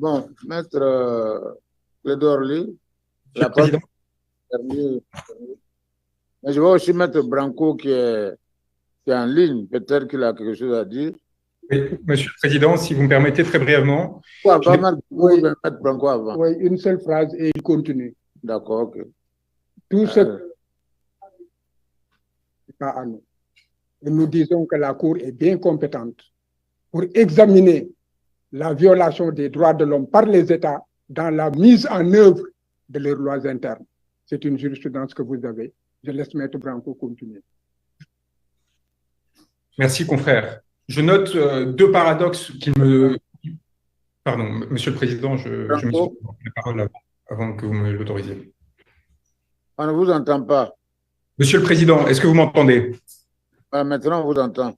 Bon, Maître Clédorli, Monsieur la le parole Président. est terminée. Mais je vois aussi Maître Branco qui est en ligne. Peut-être qu'il a quelque chose à dire. Oui, Monsieur le Président, si vous me permettez très brièvement, Ou je avant n'ai Maître Branco, ou bien Maître Branco avant. Oui, une seule phrase et il continue. D'accord, ok. Tout ce n'est pas à nous. Et nous disons que la Cour est bien compétente pour examiner la violation des droits de l'homme par les États dans la mise en œuvre de leurs lois internes. C'est une jurisprudence que vous avez. Je laisse Maître Branco continuer. Merci, confrère. Je note deux paradoxes qui me... Pardon, Monsieur le Président, je me suis Branco, pris la parole avant que vous me l'autorisiez. on ne vous entend pas. Monsieur le Président, est-ce que vous m'entendez? Maintenant, on vous entend.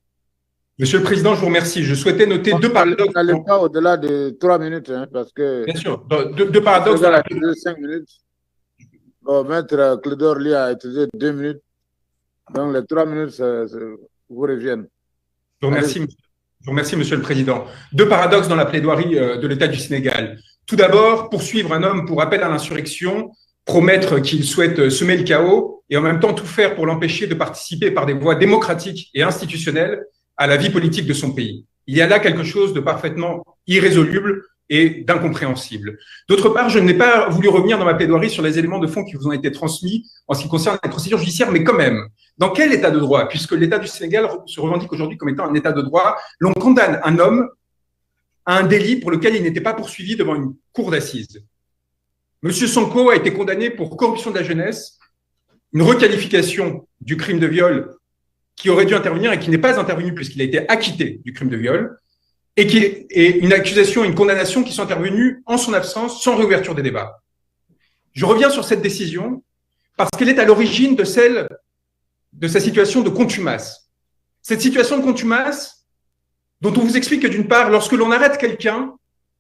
Monsieur le Président, je vous remercie. Je souhaitais noter deux paradoxes. N'allez pas au-delà de 3 minutes, hein, parce que Bien sûr, deux paradoxes le dans gars la... a utilisé 5 minutes. Bon, Maître Clédorli a utilisé 2 minutes. Donc, les 3 minutes vous reviennent. Je vous Allez. remercie, je vous remercie, Monsieur le Président. Deux paradoxes dans la plaidoirie de l'État du Sénégal. Tout d'abord, poursuivre un homme pour appel à l'insurrection, promettre qu'il souhaite semer le chaos et en même temps tout faire pour l'empêcher de participer par des voies démocratiques et institutionnelles à la vie politique de son pays. Il y a là quelque chose de parfaitement irrésoluble et d'incompréhensible. D'autre part, je n'ai pas voulu revenir dans ma plaidoirie sur les éléments de fond qui vous ont été transmis en ce qui concerne les procédures judiciaires, mais quand même, dans quel état de droit, puisque l'État du Sénégal se revendique aujourd'hui comme étant un état de droit, l'on condamne un homme à un délit pour lequel il n'était pas poursuivi devant une cour d'assises? Monsieur Sonko a été condamné pour corruption de la jeunesse, une requalification du crime de viol qui aurait dû intervenir et qui n'est pas intervenu puisqu'il a été acquitté du crime de viol, et une accusation, une condamnation qui sont intervenues en son absence, sans réouverture des débats. Je reviens sur cette décision parce qu'elle est à l'origine de sa situation de contumace. Cette situation de contumace dont on vous explique que d'une part, lorsque l'on arrête quelqu'un,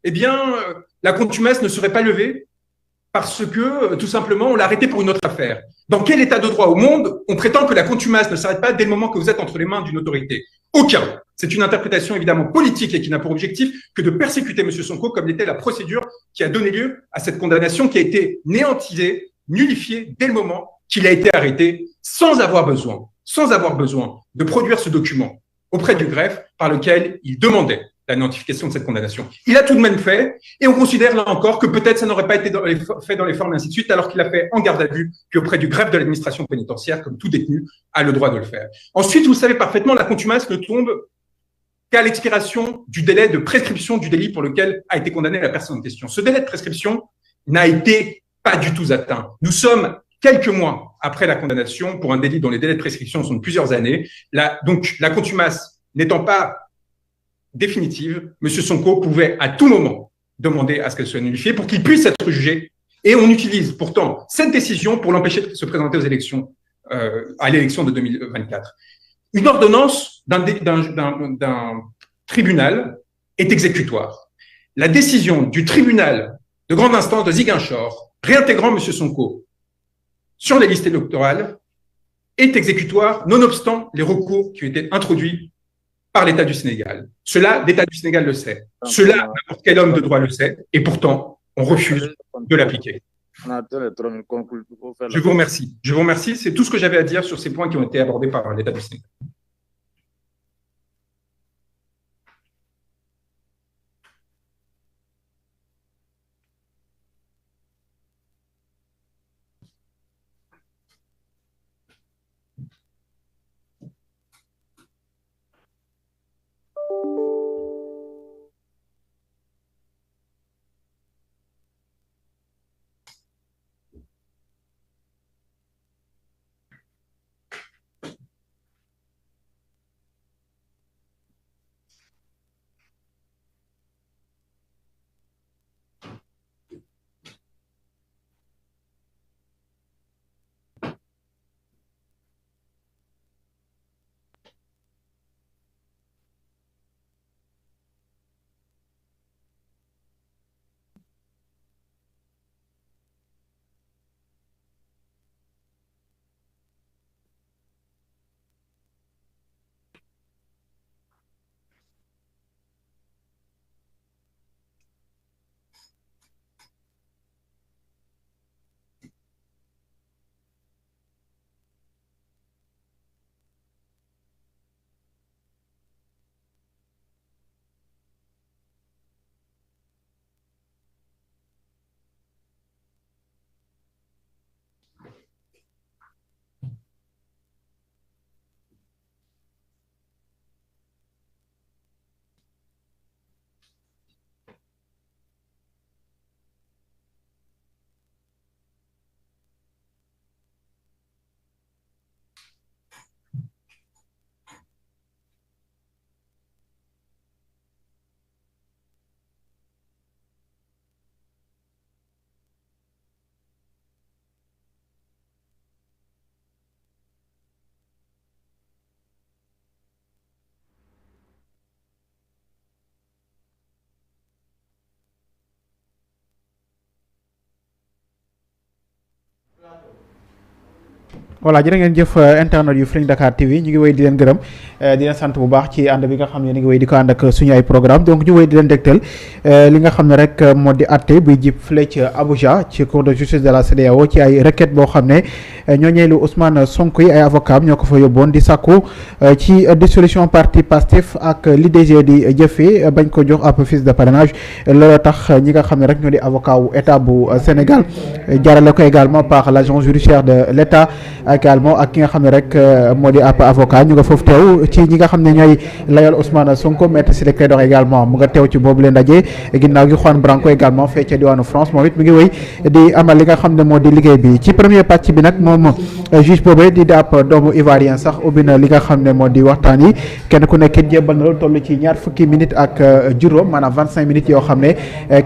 eh bien, la contumace ne serait pas levée parce que, tout simplement, on l'a arrêté pour une autre affaire. Dans quel état de droit au monde on prétend que la contumace ne s'arrête pas dès le moment que vous êtes entre les mains d'une autorité? Aucun. C'est une interprétation évidemment politique et qui n'a pour objectif que de persécuter M. Sonko, comme l'était la procédure qui a donné lieu à cette condamnation qui a été néantisée, nullifiée dès le moment qu'il a été arrêté, sans avoir besoin de produire ce document auprès du greffe par lequel il demandait la notification de cette condamnation. Il a tout de même fait, et on considère là encore que peut-être ça n'aurait pas été fait dans les formes et ainsi de suite, alors qu'il a fait en garde à vue, puis auprès du greffe de l'administration pénitentiaire, comme tout détenu a le droit de le faire. Ensuite, vous savez parfaitement, la contumace ne tombe qu'à l'expiration du délai de prescription du délit pour lequel a été condamnée la personne en question. Ce délai de prescription n'a été pas du tout atteint. Nous sommes quelques mois après la condamnation pour un délit dont les délais de prescription sont de plusieurs années. Donc, la contumace n'étant pas définitive, M. Sonko pouvait à tout moment demander à ce qu'elle soit nullifiée pour qu'il puisse être jugé. Et on utilise pourtant cette décision pour l'empêcher de se présenter aux élections, à l'élection de 2024. Une ordonnance d'un tribunal est exécutoire. La décision du tribunal de grande instance de Ziguinchor, réintégrant M. Sonko sur les listes électorales, est exécutoire, nonobstant les recours qui ont été introduits par l'État du Sénégal. Cela, l'État du Sénégal le sait. Cela, n'importe quel homme de droit le sait. Et pourtant, on refuse de l'appliquer. Je vous remercie. Je vous remercie. C'est tout ce que j'avais à dire sur ces points qui ont été abordés par l'État du Sénégal. voilà jërë ngeen jëf internet yu Feeling Dakar TV ñu ngi wéy di leen gërëm di leen sant bu baax ci ànd bi nga xam ne ni ngi wéy di ko ànd ak suñu ay programme donc ñu wéy di leen dégtal li nga xam ne rek moo di atte buy jib fële ci Abuja ci cour de justice de la CEDEAO ci ay requête boo xam ne ñooñeelu Ousmane Sonko yi ay avocat ñoo ko fa yóbboon di sàkku ci dissolution parti Pastef ak l'IDG di jëfee bañ ko jox ab fiche de parrainage loolu tax ñi nga xam ne rek ñoo di avocat wu état bu Sénégal jaarale ko également par l'agence judiciaire de l'État également ak ki nga xam ne rek moo di ab avocat ñu nga foofu teew ci ñi nga xam ne ñooy layal Ousmane Sonko maître Ciré Clédor également mu nga teew ci boobu leen ndaje ginnaaw gi Juan Branco également fee ca diwaanu France moom it mi ngi wéy di amal li nga xam ne moo di liggéey bi ci premier pàcc bi nag moom juge boobee di ab doomu ivoirien sax ubbi na li nga xam ne moo di waxtaan yi kenn ku nekk jébbal na lu toll ci ñaar fukki minutes ak juróom maanaam 25 minutes yoo xam ne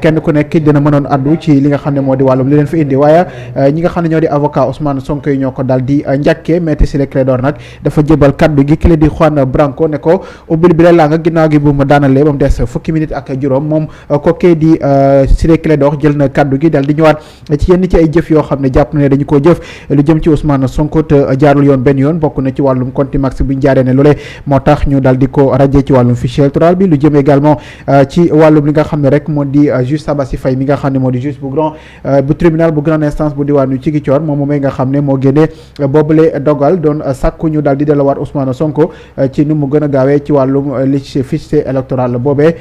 kenn ku nekk dina mënoon addu ci li nga xam ne moo di wàllum li leen fi indi waaye ñi nga xam ne ñoo di avocat Ousmane Sonko yi ñoo ko daal di njàkkee maître Ciré Clédor nag dafa jébal kaddu gi ki la di Juan Branco ne ko ubbil bi la laa nga ginnaaw gi bu mu daanalee ba mu des fukki minutes ak juróom moom kookee di Ciré Clédor jël na kaddu gi daal di ñëwaat ci yenn ci ay jëf yoo xam ne jàpp na ne dañu koo jëf lu jëm ci Ousmane Sonko te jaarul yoon benn yoon bokk na ci wàllum contumace bu ñu jaaree ne loolee moo tax ñu daal di ko radier ci wàllum fichier électoral bi lu jëm également ci wàllum li nga xam ne rek moo di juge Sabassi Faye mi nga xam ne moo di juge bu grand bu tribunal bu grande instance bu diwaanu Ziguinchor moom moomee nga xam ne moo génnee boobule dogal doon sàkku ñu daal di delluwaat Ousmane Sonko ci nu mu gën a gaawee ci wàllum li ci fichier électoral boobee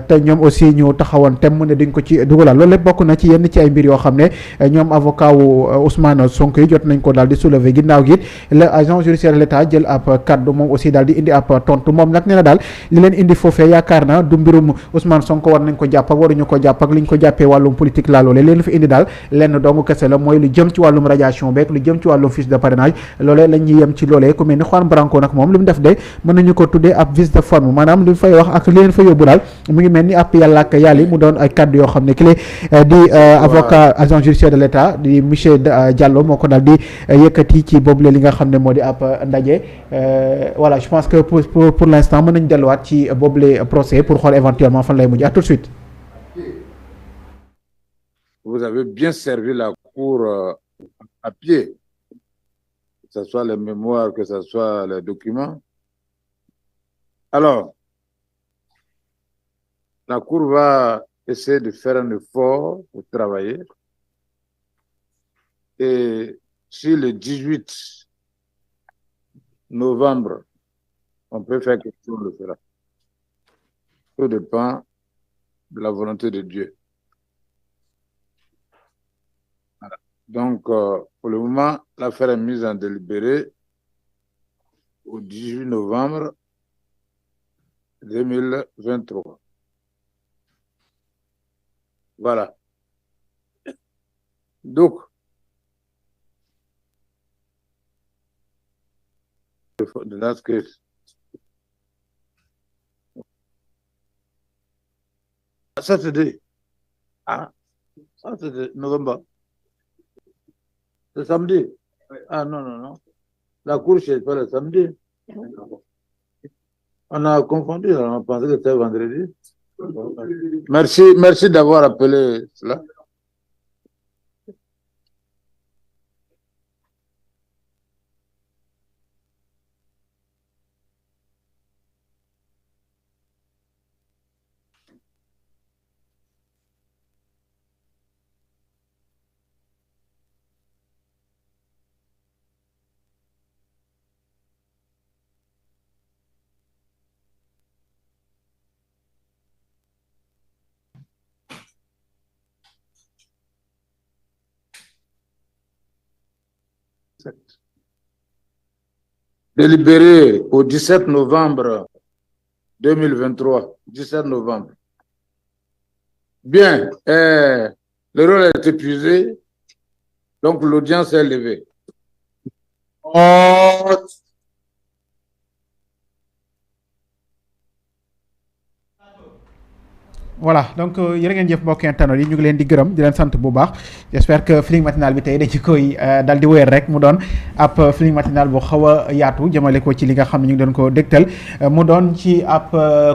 te ñoom aussi ñu taxawoon tem ne duñ ko ci dugalal loolu lépp bokk na ci yenn ci ay mbir yoo xam ne ñoom avocat wu Ousmane Sonko yi jot nañ ko daal di soulever ginnaaw gi le agent judiciaire de l'État jël ab kaddu moom aussi daal di indi ab tontu moom nag nee na daal li leen indi foofee yaakaar na du mbirum Ousmane Sonko war nañ ko jàpp ak waruñu ko jàpp ak li ñu ko jàppee wàllum politique laa loolee leen fi indi daal lenn dong kese la mooy lu jëm ci wàllum radiation beeg lu jëm ci wàllum fiche de parrainage loolee lañ ñuy yem ci loolee ku mel ni Juan Branco nag moom li mu def de mën nañu ko tuddee ab vice de forme maanaam li mu fay wax ak li leen fa yóbbu daal mu ngi mel ni ab yàlla ak yàlli mu doon ay kaddu yoo xam ne ki di avocat agent judiciaire de l'État di monsieur Diallo moo ko daal di yëkkati ci boobule li nga xam ne moo di ab ndaje voilà je pense que pour l'instant mën nañu delluwaat ci boobule procès pour xool éventuellement fan lay mujj à tout de suite. Vous avez bien servi la cour à pied, que ce soit les mémoires, que ce soit les documents. Alors, la cour va essayer de faire un effort pour travailler. Et si le 18 novembre, on peut faire quelque chose, on le fera. Tout dépend de la volonté de Dieu. Voilà. Donc, pour le moment, l'affaire est mise en délibéré au 18 novembre 2023. Voilà. Donc, the last case. Saturday. Ah, Saturday, novembre. C'est samedi. Ah, non, non, non. La cour, c'est pas le samedi. On a confondu, on a pensé que c'était vendredi. Merci d'avoir appelé cela. Délibéré au 17 novembre 2023. 17 novembre. Bien, le rôle est épuisé, donc l'audience est levée. voilà donc yërë ngeen jëf mbokk internet yi ñu ngi leen di gërëm di leen sant bu baax j'espère que feeling matinal bi tey dañ ci koy dal di wéer rek mu doon ab feeling matinal bu xaw a yaatu jëmale ko ci li nga xam ne ñu ngi doon ko dégtal mu doon ci ab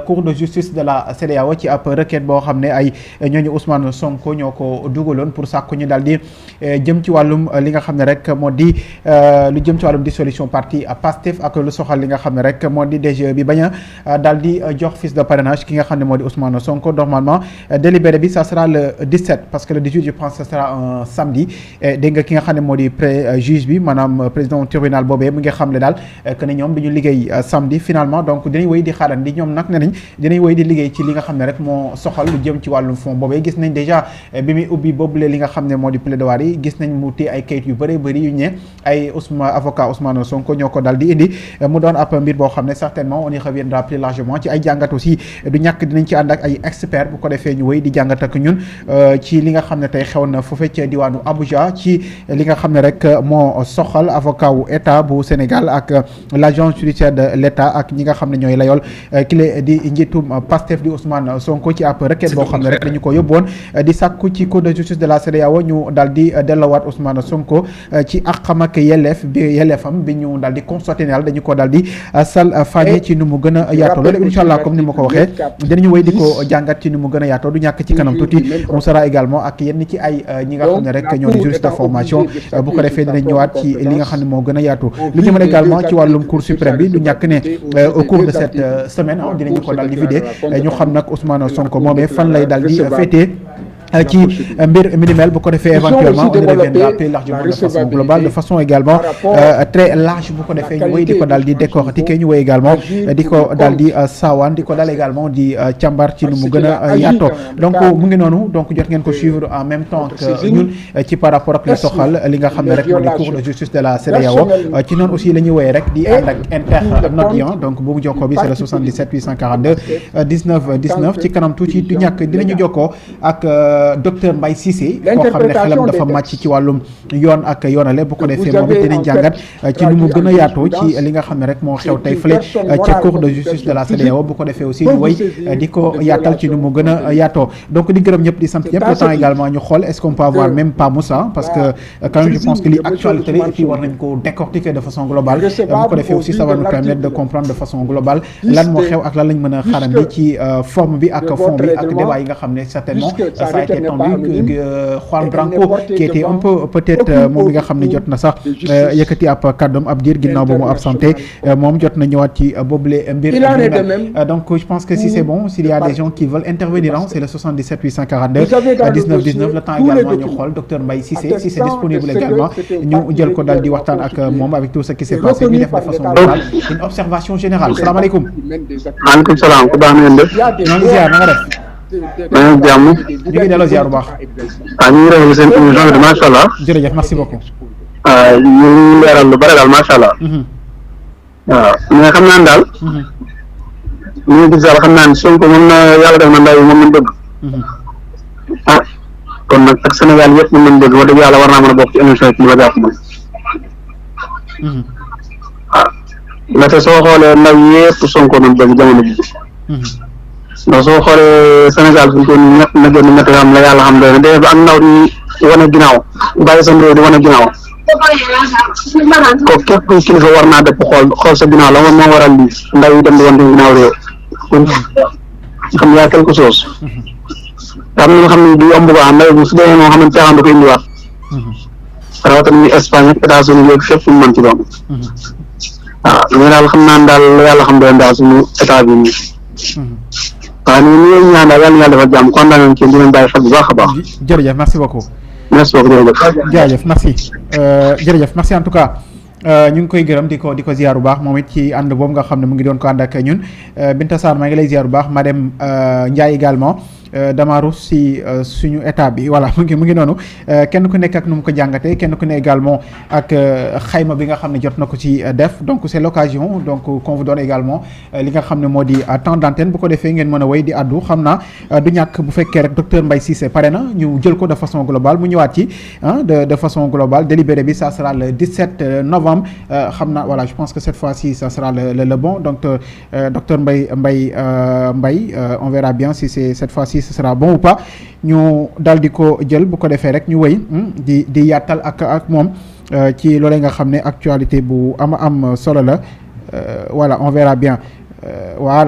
cour de justice de la CEDEAO ci ab requête boo xam ne ay ñooñu Ousmane Sonko ñoo ko dugaloon pour sàkku ñu daal di jëm ci wàllum li nga xam ne rek moo di lu jëm ci wàllum dissolution parti Pastef ak lu soxal li nga xam ne rek moo di DGE bi bañ a daal di jox fiche de parrainage ki nga xam ne moo di Ousmane Sonko. Normalement délibéré bi ça sera le 17 parce que le 18 je pense que ça sera un samedi dégg nga ki nga xam ne moo di juge bi maanaam président tribunal boobee mu ngi xamle daal que ne ñoom duñu liggéey samedi finalement donc dinañ wéy di xaarandi ñoom nag ne nañ dinañ wéy di liggéey ci li nga xam ne rek moo soxal lu jëm ci wàllum fond boobee gis nañ déjà bi muy ubbi boobule li nga xam ne moo di plaidoirie yi gis nañ mu téye ay kayit yu bëri yu ñee ay avocat Ousmane Sonko ñoo ko daal di indi mu doon ab mbir boo xam ne certainement on y reviendra plus largement ci ay jàngat aussi du ñàkk dinañ ci ànd ak ay experts bu ko defee ñu wéy di jàngat ak ñun ci li nga xam ne tey xew na foofee ca diwaanu Abuja ci li nga xam ne rek moo soxal avocat wu état bu Sénégal ak l'agence judiciaire de l'état ak ñi nga xam ne ñooy layool kile di njiitum Pastef di Ousmane Sonko ci ab requête boo xam ne rek dañu ko yóbboon di sàkku ci cour de justice de la CEDEAO ñu daal di dellowaat Ousmane Sonko ci àqam ak yelleefam bi ñu daal di constaté ne dañu ko daal di sal fañe ci nu mu gën a yaatoo loolu incha allah comme ni ma ko waxee dinañu wéy di ko jàngat ci ni mu gën a yaatoo du ñàkk ci kanam tuuti on sera également ak yenn ci ay ñi nga xam ne rek ñoo di juriste de formation bu ko defee dinañ ñëwaat ci li nga xam ne moo gën a yaatu lu jëmale également ci wàllum cour suprême bi du ñàkk ne au cours de cette semaine dinañu ko daal di vidé ñu xam nag Ousmane Sonko moomee fan lay daal di féetee ci mbir minimel bu ko defee éventuellement on y reviendra plus largement de façon globale de façon également très large bu ko defee ñu wéy di ko daal di décortiquer ñu wéy également di ko daal di saawaan di ko daal également di càmbar ci nu mu gën a yaatoo donc mu ngi noonu donc jot ngeen ko suivre en même temps que ñun ci par rapport ak li soxal li nga xam ne rek moo di cour de justice de la CEDEAO ci noonu aussi la ñuy wéy rek di ànd ak internautes yi donc bu mu jokkoo bi c'est le 77 842 19 19 ci kanam tuuti du ñàkk dinañu jokkoo ak docteur Mbaye Cissé koo xam ne xelam dafa màcc ci wàllum yoon ak yoonale bu ko defee moom it dinañ jàngat ci nu mu gën a yaatoo ci li nga xam ne rek moo xew tey fële ca cour de justice de la CEDEAO bu ko defee aussi ñu wéy di ko yaatal ci nu mu gën a yaatoo donc di gërëm ñëpp di sant ñëpp le temps également ñu xool est-ce qu'on peut avoir même pas Moussa parce que quand même je pense que li actualité et puis war nañ ko décortiquer de façon globale bu ko defee aussi ça va nous permettre de comprendre de façon globale lan moo xew ak lan lañ mën a xaarandi ci forme bi ak fond bi ak débat yi nga xam ne certainement ça a été tendu Juan Branco qui était un peu peut-être moom mi nga xam ne jot na sax yëkkati ab kàddoom ab diir ginnaaw ba mu absenté moom jot na ñëwaat ci boobule mbir donc je pense que si c'est bon s'il y a des gens qui veulent intervenir c'est le 77 842 19 19 le temps également ñu xool docteur Mbaye Cissé si c'est disponible également ñu jël ko daal di waxtaan ak moom avec tout ce qui s'est passé ñu def de façon globale une observation générale salaamaaleykum. maaleykum salaam ku baax na ngeen def. ñoo ngi ziar na nga def. maa ngi jàmm. ñu ngi delloo ziar bu baax. ñu ngi rafetlu seen émission bi macha allah. jërëjëf merci beaucoup. ñu ngi leeral lu bëri daal macha allah. waaw mais xam naa ne daal. ñu ngi gis daal xam naa ne Sonko moom na yàlla def na ndaw yi moom lañ bëgg. kon nag ak Sénégal yëpp moom lañ bëgg wax dëgg yàlla war naa mën a bokk ci émission yi ci li ma jàpp man. ndaxte soo xoolee ndaw yëpp Sonko nañ bëgg jamono ji. ndax soo xoolee Sénégal fi mu toll nii ñett na gën a métti am la yàlla xam doy na day ba am ndaw di wane ginnaaw bàyyi sa réew di wane ginnaaw ko képp kuy kilifa war naa dëpp xool sa ginnaaw la moom moo waral lii ndaw yi dem di wane ginnaaw réew kon xam yaa quelque chose te am na nga xam ne du yomb ko am ndaw bi su demee moo xam ne caaxaan da ko indiwaat rawatina ñu Espagne ak États-Unis yooyu fépp fu mu mën ci doon waaw mais daal xam naa ne daal yàlla xam doy daal suñu état bi nii waaw ñu ngi ñaan daal yàlla na yàlla defal jàmm kontaan nañ ci di leen bàyyi xel bu baax a baax. jërëjëf merci beaucoup. merci beaucoup jërëjëf. jaajëf merci jërëjëf merci en tout cas ñu ngi koy gërëm di ko ziar bu baax moom it ci ànd boobu nga xam ne mu ngi doon ko ànd ak ñun Binta Sarr maa ngi lay ziar bu baax madame Ndiaye également. dama rus si suñu état bi voilà mu ngi noonu kenn ku nekk ak nu mu ko jàngatee kenn ku ne également ak xayma bi nga xam ne jot na ko ci def donc c'est l'occasion donc qu'on vous donne également li nga xam ne moo di temps d'antenne bu ko defee ngeen mën a wéy di addu xam naa du ñàkk bu fekkee rek docteur Mbaye Cissé pare na ñu jël ko de façon globale mu ñëwaat ci de façon globale délibéré bi ça sera le 17 novembre xam naa voilà je pense que cette fois-ci ça sera le bon donc docteur Mbaye on verra bien si c'est cette fois-ci si ce sera bon ou pas ñu dal di ko jël bu ko defee rek ñu wéy di yaatal ak moom ci loolee nga xam ne actualité bu am solo la voilà on verra bien voilà.